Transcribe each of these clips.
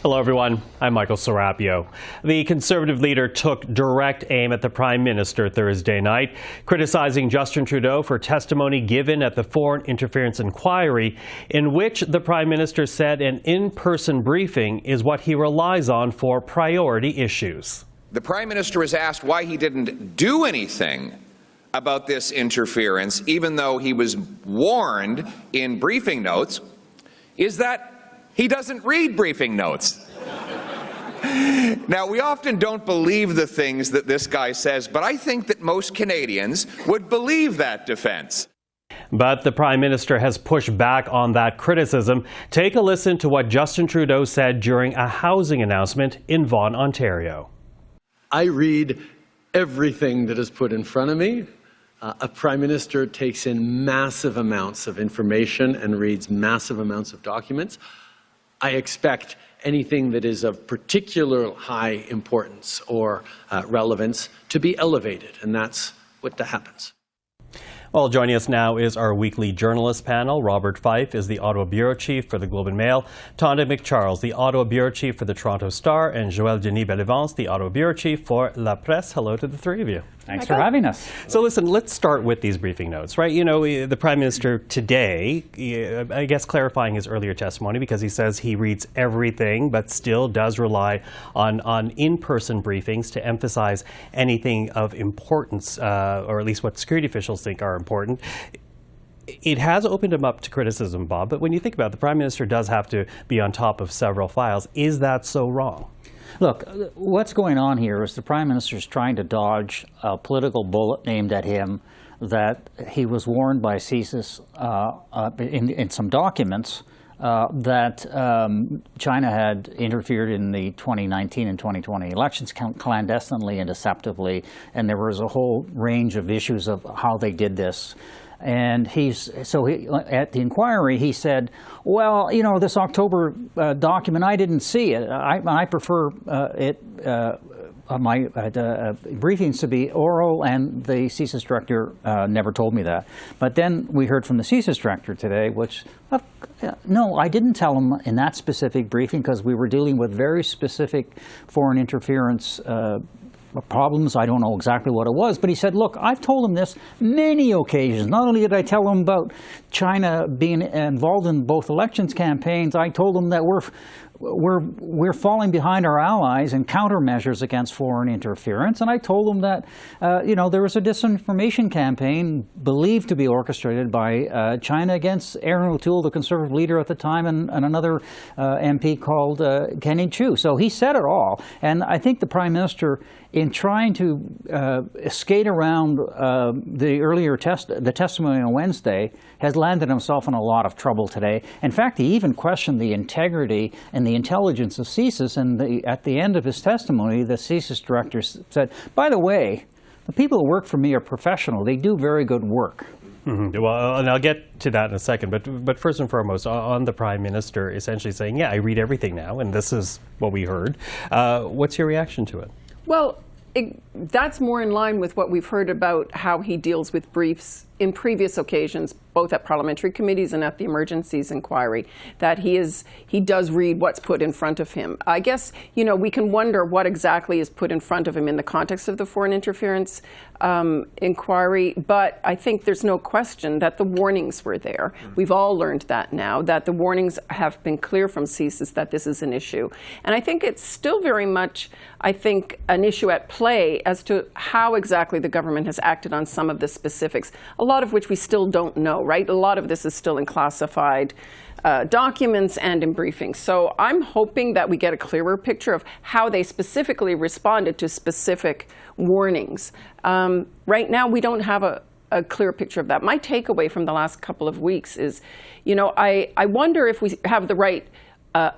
Hello, everyone. I'm Michael Serapio. The Conservative leader took direct aim at the Prime Minister Thursday night, criticizing Justin Trudeau for testimony given at the foreign interference inquiry, in which the Prime Minister said an in-person briefing is what he relies on for priority issues. The Prime Minister was asked why he didn't do anything about this interference, even though he was warned in briefing notes, is that he doesn't read briefing notes. Now, we often don't believe the things that this guy says, but I think that most Canadians would believe that defense. But the Prime Minister has pushed back on that criticism. Take a listen to what Justin Trudeau said during a housing announcement in Vaughan, Ontario. I read everything that is put in front of me. A Prime Minister takes in massive amounts of information and reads massive amounts of documents. I expect anything that is of particular high importance or relevance to be elevated, and that's what happens. Well, joining us now is our weekly journalist panel. Robert Fife is the Ottawa Bureau Chief for the Globe and Mail, Tonda MacCharles, the Ottawa Bureau Chief for the Toronto Star, and Joël-Denis Bellavance, the Ottawa Bureau Chief for La Presse. Hello to the three of you. Thanks for having us. So listen, let's start with these briefing notes, right? You know, the Prime Minister today, I guess clarifying his earlier testimony, because he says he reads everything but still does rely on in-person briefings to emphasize anything of importance, or at least what security officials think are important. It has opened him up to criticism, Bob, but when you think about it, the Prime Minister does have to be on top of several files. Is that so wrong? Look, what's going on here is the Prime Minister is trying to dodge a political bullet aimed at him that he was warned by CSIS in some documents that China had interfered in the 2019 and 2020 elections clandestinely and deceptively, and there was a whole range of issues of how they did this. And at the inquiry, he said, well, you know, this October document, I didn't see it. I prefer my briefings to be oral, and the CSIS director never told me that. But then we heard from the CSIS director today, which, no, I didn't tell him in that specific briefing because we were dealing with very specific foreign interference problems. I don't know exactly what it was, but he said, look, I've told him this many occasions. Not only did I tell him about China being involved in both elections campaigns, I told him that we're falling behind our allies in countermeasures against foreign interference. And I told him that, you know, there was a disinformation campaign believed to be orchestrated by China against Aaron O'Toole, the Conservative leader at the time, and another MP called Kenny Chu. So he said it all. And I think the Prime Minister, in trying to skate around the testimony on Wednesday, has landed himself in a lot of trouble today. In fact, he even questioned the integrity and the intelligence of CSIS, and at the end of his testimony, the CSIS director said, by the way, the people who work for me are professional. They do very good work. Mm-hmm. Well, and I'll get to that in a second, but first and foremost, on the Prime Minister essentially saying, yeah, I read everything now, and this is what we heard. What's your reaction to it? Well, that's more in line with what we've heard about how he deals with briefs in previous occasions, both at parliamentary committees and at the emergencies inquiry, that he does read what's put in front of him. I guess, you know, we can wonder what exactly is put in front of him in the context of the foreign interference inquiry, but I think there's no question that the warnings were there. We've all learned that now, that the warnings have been clear from CSIS that this is an issue. And I think it's still very much, I think, an issue at play as to how exactly the government has acted on some of the specifics, a lot of which we still don't know, right? A lot of this is still in classified documents and in briefings. So I'm hoping that we get a clearer picture of how they specifically responded to specific warnings. Right now, we don't have a clear picture of that. My takeaway from the last couple of weeks is, you know, I wonder if we have the right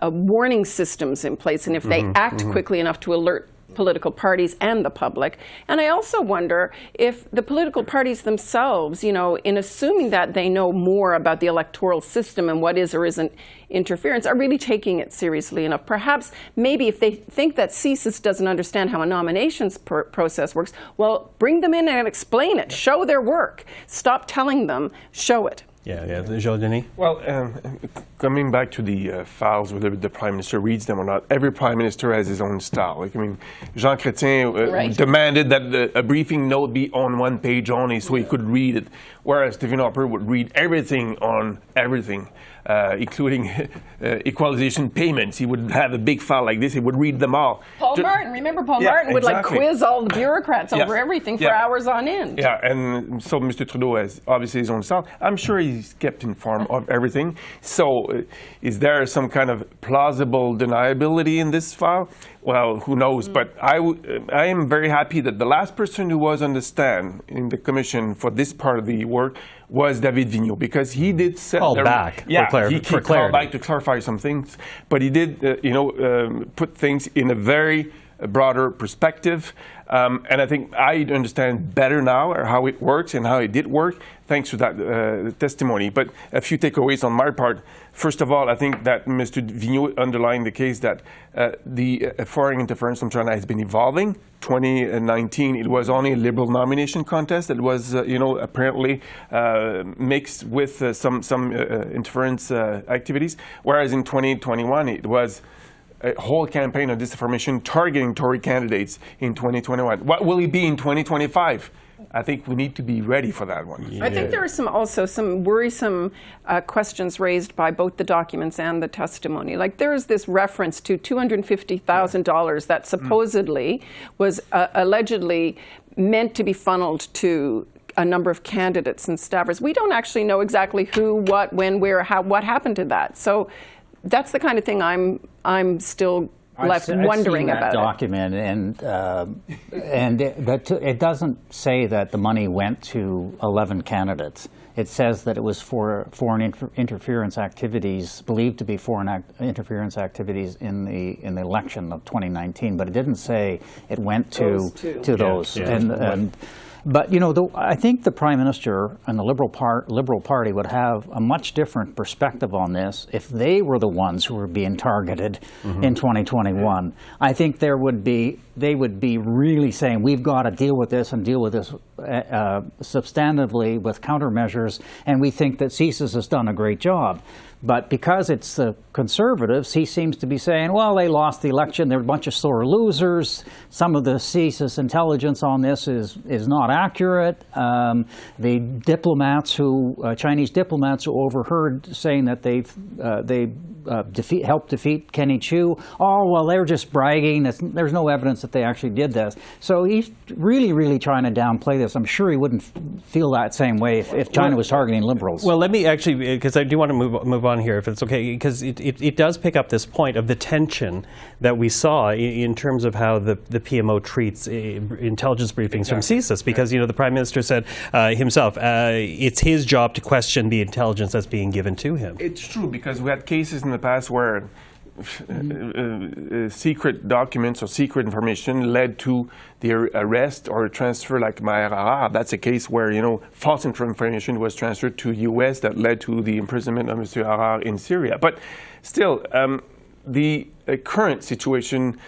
warning systems in place and if they act quickly enough to alert political parties and the public. And I also wonder if the political parties themselves, you know, in assuming that they know more about the electoral system and what is or isn't interference, are really taking it seriously enough. Perhaps, maybe if they think that CSIS doesn't understand how a nominations process works, well, bring them in and explain it. Show their work. Stop telling them, show it. Yeah. Joël-Denis? Well, coming back to the files, whether the Prime Minister reads them or not, every Prime Minister has his own style. Like, I mean, Jean Chrétien demanded that a briefing note be on one page only so he could read it, whereas Stephen Harper would read everything on everything, including equalization payments. He would have a big file like this. He would read them all. Paul Martin would like quiz all the bureaucrats over everything for hours on end. Yeah, and so Mr. Trudeau has obviously his own style. I'm sure he's kept informed of everything. So is there some kind of plausible deniability in this file? Well, who knows? But I am very happy that the last person who was on the stand in the commission for this part of the work was David Vigneault, because he did set called back he called back to clarify some things, but he did put things in a very broader perspective, and I think I understand better now how it works and how it did work thanks to that testimony. But a few takeaways on my part. First of all, I think that Mr. Vigneault underlined the case that the foreign interference from China has been evolving. 2019, it was only a Liberal nomination contest that was, apparently mixed with some interference activities, whereas in 2021 it was a whole campaign of disinformation targeting Tory candidates in 2021. What will it be in 2025? I think we need to be ready for that one. I think there are also some worrisome questions raised by both the documents and the testimony. Like, there is this reference to $250,000 that supposedly was allegedly meant to be funneled to a number of candidates and staffers. We don't actually know exactly who, what, when, where, how, what happened to that. So that's the kind of thing I'm still left wondering about. I've seen that document, and it doesn't say that the money went to 11 candidates. It says that it was for foreign interference activities, believed to be foreign interference activities in the election of 2019, but it didn't say it went to those. But I think the Prime Minister and the Liberal Party would have a much different perspective on this if they were the ones who were being targeted in 2021. I think they would be really saying, we've got to deal with this and deal with this substantively with countermeasures, and we think that CSIS has done a great job. But because it's the Conservatives, he seems to be saying, well, they lost the election, they're a bunch of sore losers, some of the CSIS intelligence on this is not accurate. The diplomats Chinese diplomats who overheard saying that they helped defeat Kenny Chiu, oh, well, they're just bragging, there's no evidence that they actually did this. So he's really, really trying to downplay this. I'm sure he wouldn't feel that same way if China was targeting liberals. Well, let me actually, because I do want to move on here, if it's okay, because it does pick up this point of the tension that we saw in terms of how the PMO treats intelligence briefings from CSIS, because the Prime Minister said himself, it's his job to question the intelligence that's being given to him. It's true, because we had cases in the past where secret documents or secret information led to the arrest or transfer, like Maher Harrar. That's a case where false information was transferred to U.S. that led to the imprisonment of Mr. Harrar in Syria. But still, the current situation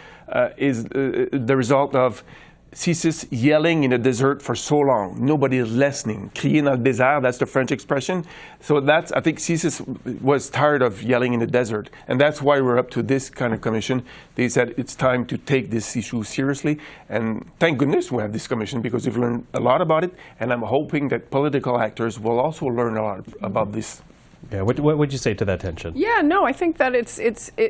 is the result of CSIS yelling in the desert for so long. Nobody is listening. Crier dans le désert, that's the French expression. So I think CSIS was tired of yelling in the desert. And that's why we're up to this kind of commission. They said it's time to take this issue seriously. And thank goodness we have this commission, because we've learned a lot about it. And I'm hoping that political actors will also learn a lot about this. Yeah, what would you say to that tension? Yeah, no, I think that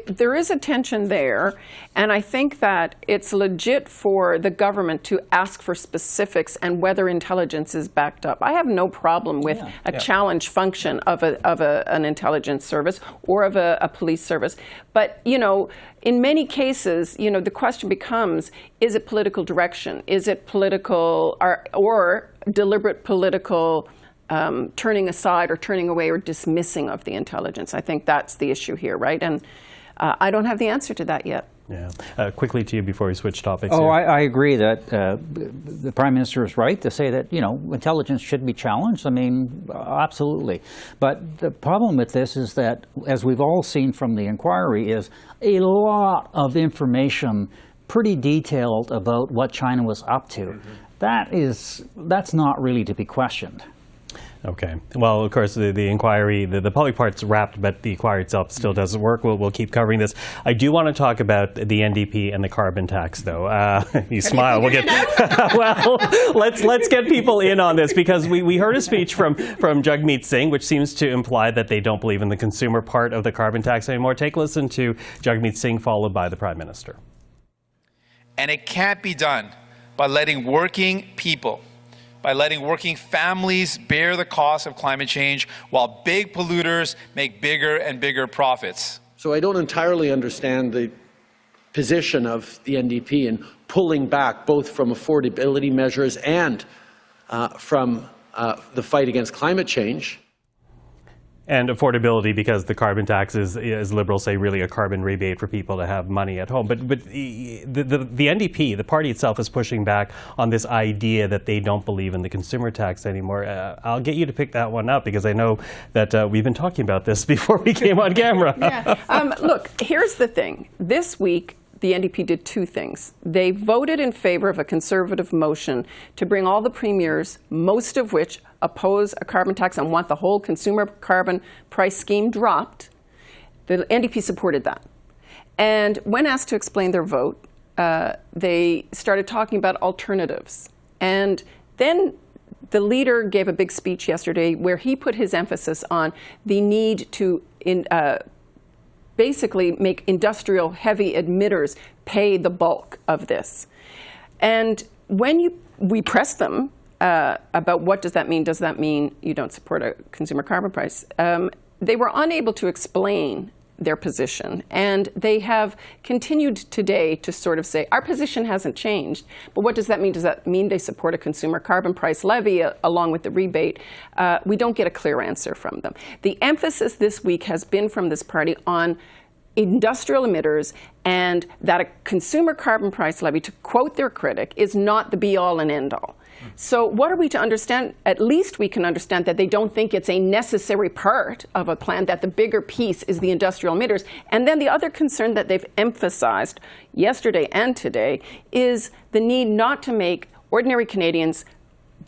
there is a tension there, and I think that it's legit for the government to ask for specifics and whether intelligence is backed up. I have no problem with a challenge function of an intelligence service or of a police service, but in many cases, the question becomes: is it political direction? Is it political or deliberate political? Turning aside or turning away or dismissing of the intelligence. I think that's the issue here, right? And I don't have the answer to that yet. Yeah. Quickly to you before we switch topics. Oh, I agree that the Prime Minister is right to say that intelligence should be challenged. I mean, absolutely. But the problem with this is that, as we've all seen from the inquiry, is a lot of information, pretty detailed, about what China was up to. That's not really to be questioned. Okay. Well, of course, the inquiry, the public part's wrapped, but the inquiry itself still doesn't work. We'll keep covering this. I do want to talk about the NDP and the carbon tax, though. You smile. We'll get well. Let's get people in on this, because we heard a speech from Jagmeet Singh, which seems to imply that they don't believe in the consumer part of the carbon tax anymore. Take a listen to Jagmeet Singh, followed by the Prime Minister. And it can't be done by letting working people, by letting working families bear the cost of climate change while big polluters make bigger and bigger profits. So I don't entirely understand the position of the NDP in pulling back both from affordability measures and from the fight against climate change. And affordability, because the carbon tax is, as Liberals say, really a carbon rebate for people to have money at home. But the NDP, the party itself, is pushing back on this idea that they don't believe in the consumer tax anymore. I'll get you to pick that one up, because I know that we've been talking about this before we came on camera. Yeah. Look, here's the thing. This week, the NDP did two things. They voted in favor of a Conservative motion to bring all the premiers, most of which oppose a carbon tax and want the whole consumer carbon price scheme dropped. The NDP supported that. And when asked to explain their vote, they started talking about alternatives. And then the leader gave a big speech yesterday where he put his emphasis on the need to basically make industrial heavy emitters pay the bulk of this. And when we pressed them about what does that mean you don't support a consumer carbon price, they were unable to explain their position. And they have continued today to sort of say, our position hasn't changed, but what does that mean? Does that mean they support a consumer carbon price levy along with the rebate? We don't get a clear answer from them. The emphasis this week has been from this party on industrial emitters, and that a consumer carbon price levy, to quote their critic, is not the be-all and end-all. So what are we to understand? At least we can understand that they don't think it's a necessary part of a plan, that the bigger piece is the industrial emitters. And then the other concern that they've emphasized yesterday and today is the need not to make ordinary Canadians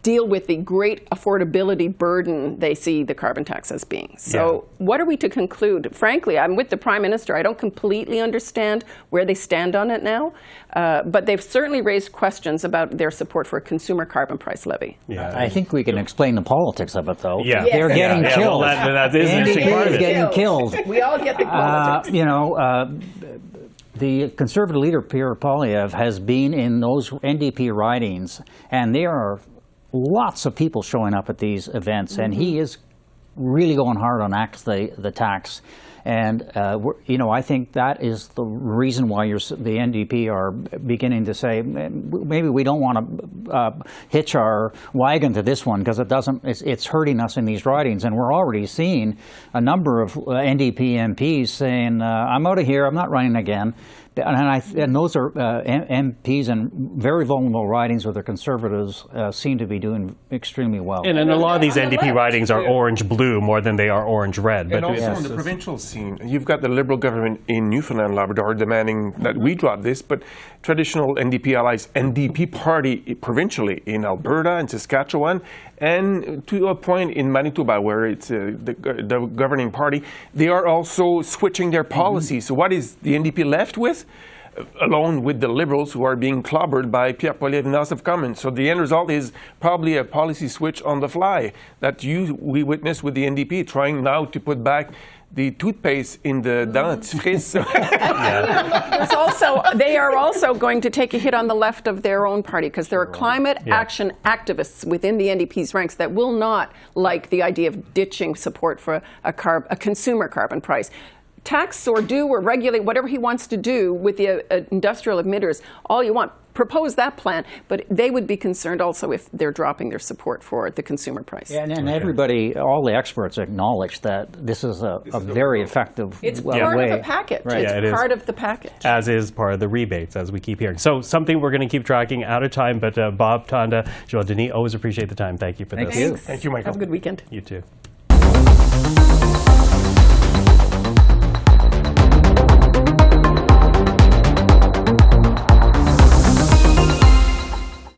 deal with the great affordability burden they see the carbon tax as being. So what are we to conclude? Frankly, I'm with the Prime Minister. I don't completely understand where they stand on it now, but they've certainly raised questions about their support for a consumer carbon price levy. Yeah, I think we can explain the politics of it, though. Yeah. They're getting killed. Well, that is an interesting part of it. Getting killed. We all get the politics. The Conservative leader, Pierre Poilievre, has been in those NDP ridings, and there are lots of people showing up at these events, and he is really going hard on the tax. And I think that is the reason why the NDP are beginning to say maybe we don't want to hitch our wagon to this one, because it's hurting us in these ridings. And we're already seeing a number of NDP MPs saying, I'm out of here, I'm not running again. And those are MPs in very vulnerable ridings where the Conservatives seem to be doing extremely well. And a lot of these NDP ridings are orange-blue more than they are orange-red. And also on the provincial scene, you've got the Liberal government in Newfoundland and Labrador demanding that we drop this, but traditional NDP allies, NDP party provincially in Alberta and Saskatchewan, and to a point in Manitoba where it's the governing party, they are also switching their policies. So what is the NDP left with? Along with the Liberals, who are being clobbered by Pierre Poilievre in the House of Commons. So the end result is probably a policy switch on the fly that we witnessed with the NDP, trying now to put back the toothpaste in the dentifrice. They are also going to take a hit on the left of their own party, because there are climate action activists within the NDP's ranks that will not like the idea of ditching support for a consumer carbon price. Tax or do or regulate whatever he wants to do with the industrial emitters, all you want. Propose that plan, but they would be concerned also if they're dropping their support for the consumer price. Yeah, and everybody, all the experts acknowledge that this is a very effective way. It's part of the package. Right. It's part of the package. As is part of the rebates, as we keep hearing. So something we're going to keep tracking out of time, but Bob, Tonda, Joël-Denis, always appreciate the time. Thank you for this. Thank you. Thank you, Michael. Have a good weekend. You too.